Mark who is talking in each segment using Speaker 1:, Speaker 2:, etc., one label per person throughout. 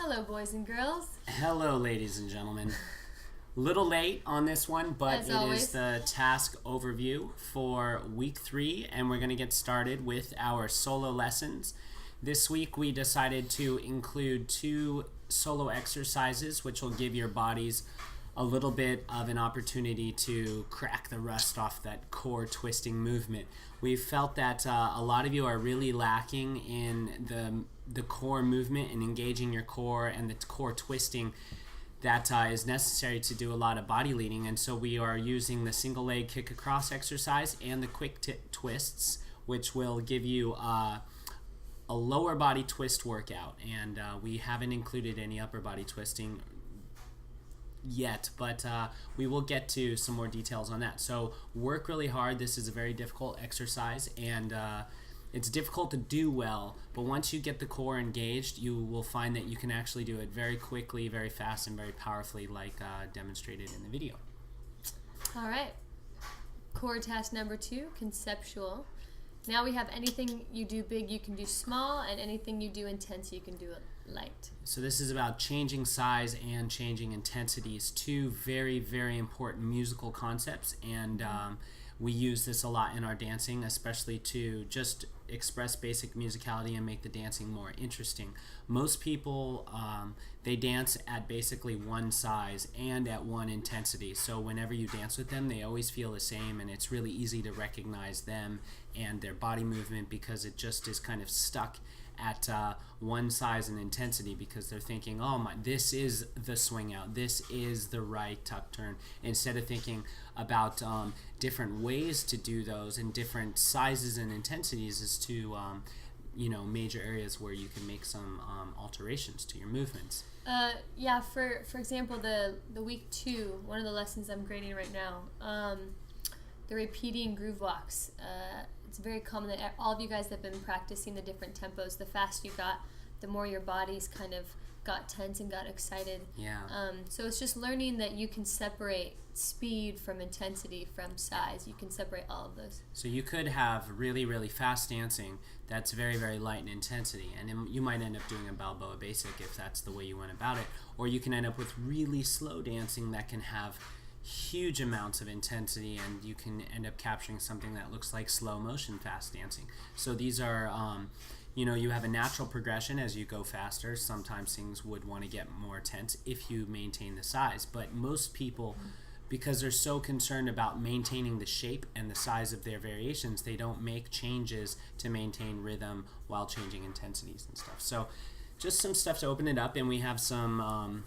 Speaker 1: Hello, boys and girls.
Speaker 2: Hello, ladies and gentlemen. Little late on this one, but
Speaker 1: As
Speaker 2: it
Speaker 1: always.
Speaker 2: is the task overview for week 3, and we're going to get started with our solo lessons. This week we decided to include 2 solo exercises, which will give your bodies a little bit of an opportunity to crack the rust off that core twisting movement. We felt that a lot of you are really lacking in the core movement and engaging your core and the core twisting that is necessary to do a lot of body leading, and so we are using the single leg kick across exercise and the quick twists, which will give you a lower body twist workout, and we haven't included any upper body twisting yet, but we will get to some more details on that. So work really hard. This is a very difficult exercise, and it's difficult to do well, but once you get the core engaged, you will find that you can actually do it very quickly, very fast, and very powerfully, like demonstrated in the video.
Speaker 1: All right. Core task number 2, conceptual. Now we have anything you do big, you can do small, and anything you do intense, you can do light.
Speaker 2: So this is about changing size and changing intensities, 2 very, very important musical concepts, and we use this a lot in our dancing, especially to just express basic musicality and make the dancing more interesting. Most people, they dance at basically one size and at one intensity. So whenever you dance with them, they always feel the same, and it's really easy to recognize them and their body movement because it just is kind of stuck at one size and intensity, because they're thinking, oh my, this is the swing out, this is the right tuck turn, instead of thinking about different ways to do those and different sizes and intensities as to major areas where you can make some alterations to your movements.
Speaker 1: Yeah, for example, the week 2, one of the lessons I'm grading right now, the repeating groove walks. It's very common that all of you guys that have been practicing the different tempos, the faster you got, the more your bodies kind of got tense and got excited.
Speaker 2: Yeah.
Speaker 1: So it's just learning that you can separate speed from intensity from size. You can separate all of those.
Speaker 2: So you could have really, really fast dancing that's very, very light in intensity, and then you might end up doing a Balboa basic if that's the way you went about it, or you can end up with really slow dancing that can have huge amounts of intensity, and you can end up capturing something that looks like slow motion fast dancing. So these are you have a natural progression as you go faster. Sometimes things would want to get more tense if you maintain the size, but most people, because they're so concerned about maintaining the shape and the size of their variations, they don't make changes to maintain rhythm while changing intensities and stuff. So just some stuff to open it up, and we have some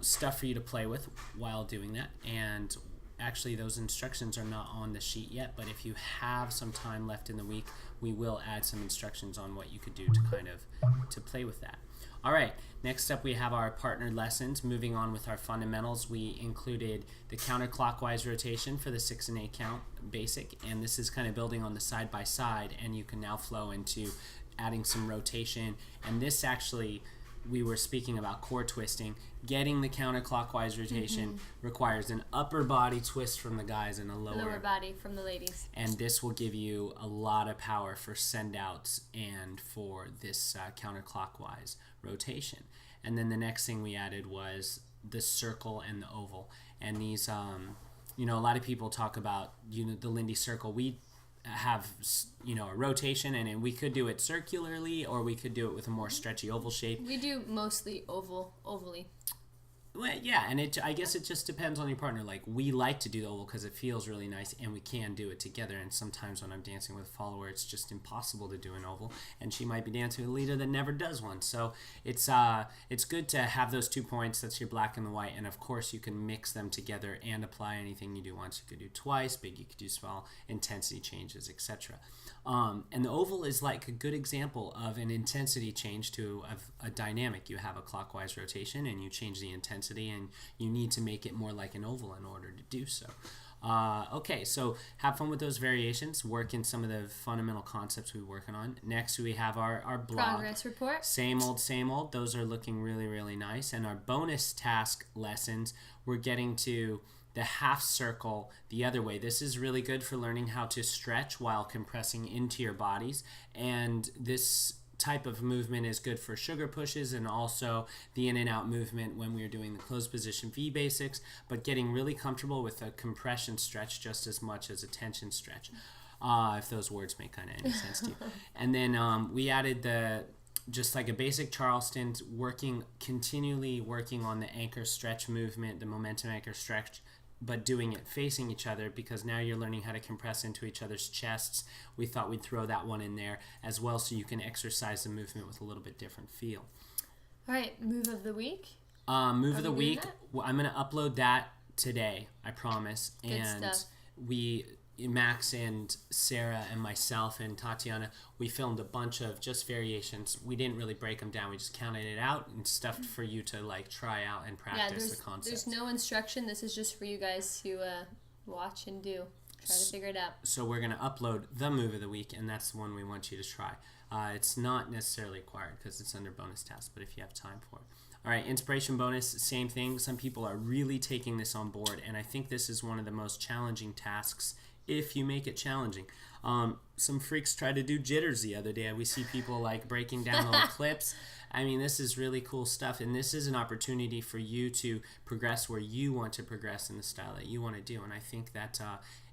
Speaker 2: stuff for you to play with while doing that. And actually those instructions are not on the sheet yet, but if you have some time left in the week, we will add some instructions on what you could do to kind of to play with that. All right, next up we have our partnered lessons. Moving on with our fundamentals, we included the counterclockwise rotation for the 6 and 8 count basic, and this is kind of building on the side by side, and you can now flow into adding some rotation. And this actually, we were speaking about core twisting. Getting the counterclockwise rotation requires an upper body twist from the guys and a lower
Speaker 1: body from the ladies.
Speaker 2: And this will give you a lot of power for send outs and for this counterclockwise rotation. And then the next thing we added was the circle and the oval. And these, a lot of people talk about the Lindy circle. We have a rotation, and we could do it circularly, or we could do it with a more stretchy oval shape.
Speaker 1: We do mostly ovally.
Speaker 2: Well, yeah, and I guess it just depends on your partner. Like, we like to do the oval because it feels really nice, and we can do it together. And sometimes when I'm dancing with a follower, it's just impossible to do an oval, and she might be dancing with a leader that never does one. So it's good to have those 2 points. That's your black and the white, and of course you can mix them together and apply anything you do once. You could do twice, big you could do small, intensity changes, etc. And the oval is like a good example of an intensity change to a dynamic. You have a clockwise rotation, and you change the intensity, and you need to make it more like an oval in order to do so. Okay, so have fun with those variations. Work in some of the fundamental concepts we're working on. Next, we have our blog.
Speaker 1: Progress report.
Speaker 2: Same old, same old. Those are looking really, really nice. And our bonus task lessons, we're getting to the half circle the other way. This is really good for learning how to stretch while compressing into your bodies. And this type of movement is good for sugar pushes, and also the in and out movement when we are doing the closed position V basics, but getting really comfortable with a compression stretch just as much as a tension stretch, if those words make kind of any sense to you. And then we added just like a basic Charleston, continually working on the anchor stretch movement, the momentum anchor stretch, but doing it facing each other, because now you're learning how to compress into each other's chests. We thought we'd throw that one in there as well, so you can exercise the movement with a little bit different feel.
Speaker 1: All right, move of the week.
Speaker 2: Move of the week. Well, I'm going to upload that today, I promise.
Speaker 1: Good
Speaker 2: and
Speaker 1: stuff.
Speaker 2: Max and Sarah and myself and Tatiana, we filmed a bunch of just variations. We didn't really break them down. We just counted it out and stuff for you to like try out and practice the concept.
Speaker 1: There's no instruction. This is just for you guys to watch and do. Try to figure it out.
Speaker 2: So we're going to upload the move of the week, and that's the one we want you to try. It's not necessarily required because it's under bonus tasks, but if you have time for it. All right, inspiration bonus, same thing. Some people are really taking this on board, and I think this is one of the most challenging tasks if you make it challenging. Some freaks tried to do jitters the other day. We see people like breaking down little clips. I mean, this is really cool stuff, and this is an opportunity for you to progress where you want to progress in the style that you want to do. And I think that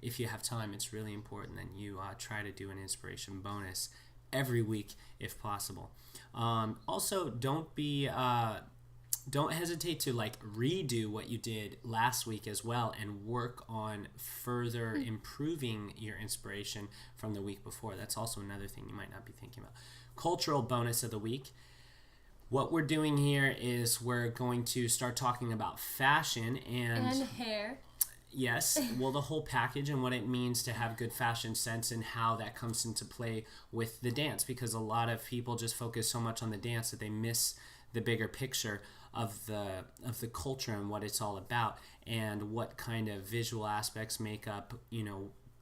Speaker 2: if you have time, it's really important that you try to do an inspiration bonus every week if possible. Also, don't hesitate to like redo what you did last week as well and work on further improving your inspiration from the week before. That's also another thing you might not be thinking about. Cultural bonus of the week. What we're doing here is we're going to start talking about fashion and
Speaker 1: hair.
Speaker 2: Yes, well, the whole package and what it means to have good fashion sense and how that comes into play with the dance, because a lot of people just focus so much on the dance that they miss the bigger picture of the culture and what it's all about, and what kind of visual aspects make up,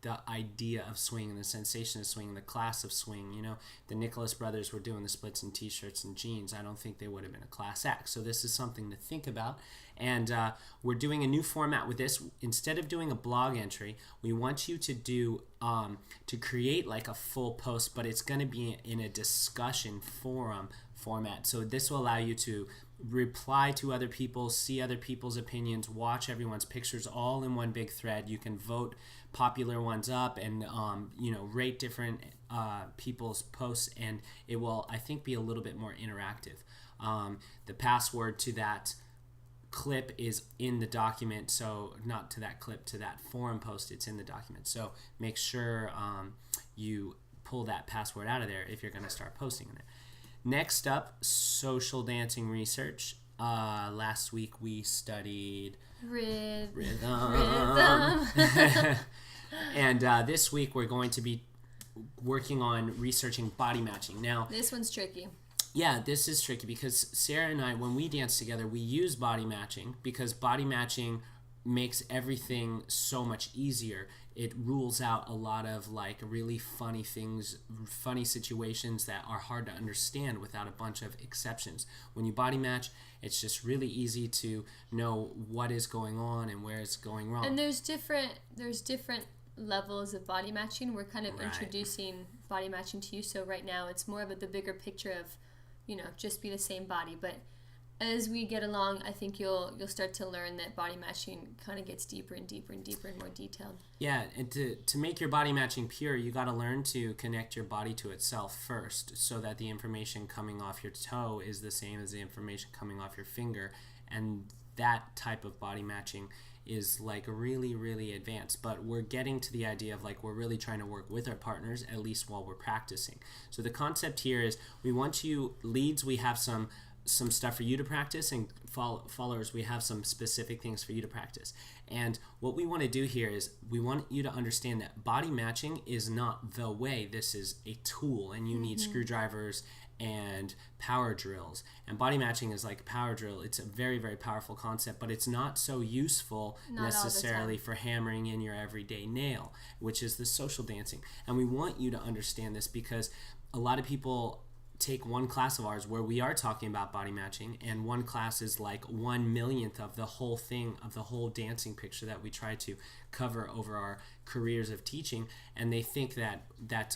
Speaker 2: the idea of swing and the sensation of swing, the class of swing. The Nicholas brothers were doing the splits in t-shirts and jeans. I don't think they would have been a class act. So this is something to think about. And we're doing a new format with this. Instead of doing a blog entry, we want you to do to create like a full post, but it's going to be in a discussion forum format. So this will allow you to reply to other people, see other people's opinions, watch everyone's pictures all in one big thread. You can vote popular ones up and rate different people's posts, and it will, I think, be a little bit more interactive. The password to that clip is in the document, so not to that clip, to that forum post, it's in the document. So make sure you pull that password out of there if you're going to start posting in there. Next up, social dancing research. Last week we studied rhythm. And this week we're going to be working on researching body matching. Now,
Speaker 1: this one's tricky.
Speaker 2: Yeah, this is tricky because Sarah and I, when we dance together, we use body matching because body matching makes everything so much easier. It rules out a lot of like really funny things, funny situations that are hard to understand without a bunch of exceptions. When you body match, it's just really easy to know what is going on and where it's going wrong.
Speaker 1: And there's different levels of body matching. We're kind of introducing body matching to you. So right now it's more of the bigger picture of, just be the same body. But as we get along, I think you'll start to learn that body matching kind of gets deeper and deeper and deeper and more detailed.
Speaker 2: Yeah, and to make your body matching pure, you got to learn to connect your body to itself first, so that the information coming off your toe is the same as the information coming off your finger, and that type of body matching is like really, really advanced. But we're getting to the idea of like we're really trying to work with our partners, at least while we're practicing. So the concept here is we want you leads. We have some stuff for you to practice, and followers, we have some specific things for you to practice. And what we want to do here is we want you to understand that body matching is not the way. This is a tool, and you need screwdrivers and power drills. And body matching is like a power drill. It's a very, very powerful concept, but it's not so useful necessarily for hammering in your everyday nail, which is the social dancing. And we want you to understand this because a lot of people take one class of ours where we are talking about body matching, and one class is like 1/1,000,000th of the whole thing, of the whole dancing picture that we try to cover over our careers of teaching, and they think that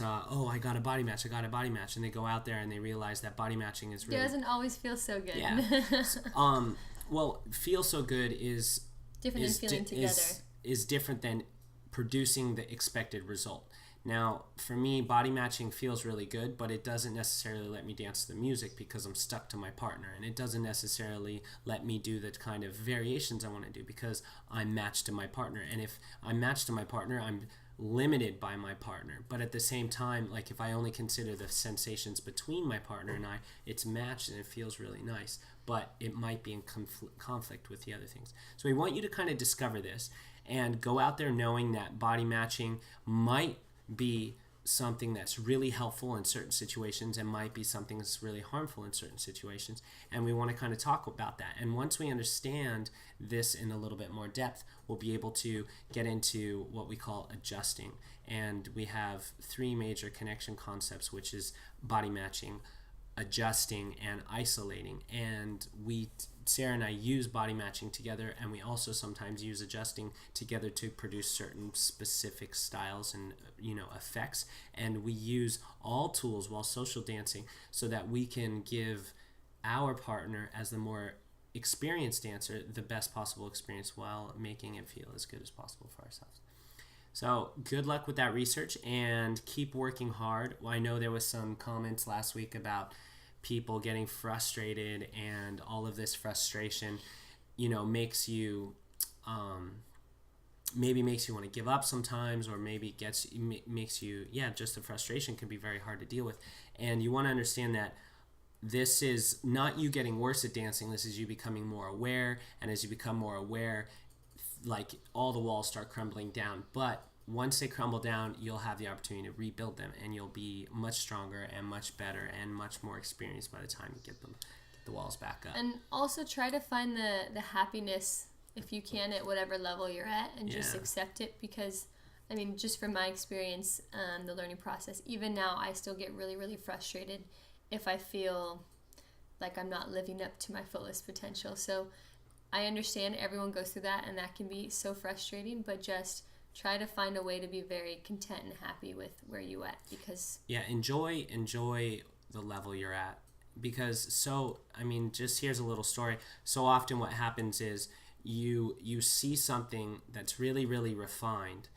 Speaker 2: oh, I got a body match, and they go out there and they realize that body matching is really...
Speaker 1: It doesn't always feel so good.
Speaker 2: Yeah. Well, feel so good is
Speaker 1: different than feeling together.
Speaker 2: Is different than producing the expected result. Now, for me, body matching feels really good, but it doesn't necessarily let me dance to the music because I'm stuck to my partner. And it doesn't necessarily let me do the kind of variations I want to do because I'm matched to my partner. And if I'm matched to my partner, I'm limited by my partner. But at the same time, like if I only consider the sensations between my partner and I, it's matched and it feels really nice. But it might be in conflict with the other things. So we want you to kind of discover this and go out there knowing that body matching might be something that's really helpful in certain situations and might be something that's really harmful in certain situations, and we want to kind of talk about that. And once we understand this in a little bit more depth, we'll be able to get into what we call adjusting. And we have 3 major connection concepts, which is body matching, adjusting, and isolating. And Sarah and I use body matching together, and we also sometimes use adjusting together to produce certain specific styles and effects. And we use all tools while social dancing so that we can give our partner, as the more experienced dancer, the best possible experience while making it feel as good as possible for ourselves. So good luck with that research and keep working hard. Well, I know there was some comments last week about people getting frustrated, and all of this frustration, makes you maybe makes you want to give up sometimes, or maybe makes you, just the frustration can be very hard to deal with. And you want to understand that this is not you getting worse at dancing. This is you becoming more aware, and as you become more aware, like all the walls start crumbling down. But once they crumble down, you'll have the opportunity to rebuild them, and you'll be much stronger and much better and much more experienced by the time you get the walls back up.
Speaker 1: And also try to find the happiness, if you can, at whatever level you're at, and just accept it. Because, I mean, just from my experience, the learning process, even now, I still get really, really frustrated if I feel like I'm not living up to my fullest potential. So I understand everyone goes through that, and that can be so frustrating, but just try to find a way to be very content and happy with where you at, because
Speaker 2: enjoy the level you're at. Because just here's a little story. So often what happens is you see something that's really, really refined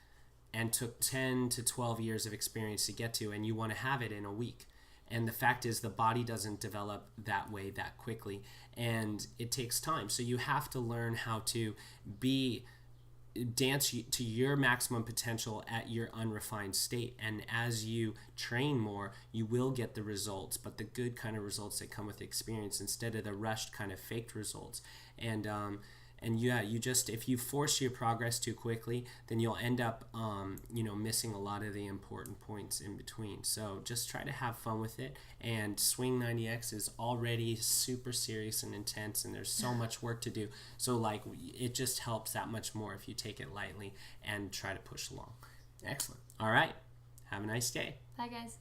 Speaker 2: and took 10 to 12 years of experience to get to, and you want to have it in a week. And the fact is, the body doesn't develop that way that quickly, and it takes time. So you have to learn how to dance to your maximum potential at your unrefined state. And as you train more, you will get the results, but the good kind of results that come with experience, instead of the rushed kind of faked results. If you force your progress too quickly, then you'll end up missing a lot of the important points in between. So just try to have fun with it. And Swing90x is already super serious and intense, and there's so much work to do. So it just helps that much more if you take it lightly and try to push along. Excellent. All right. Have a nice day.
Speaker 1: Bye, guys.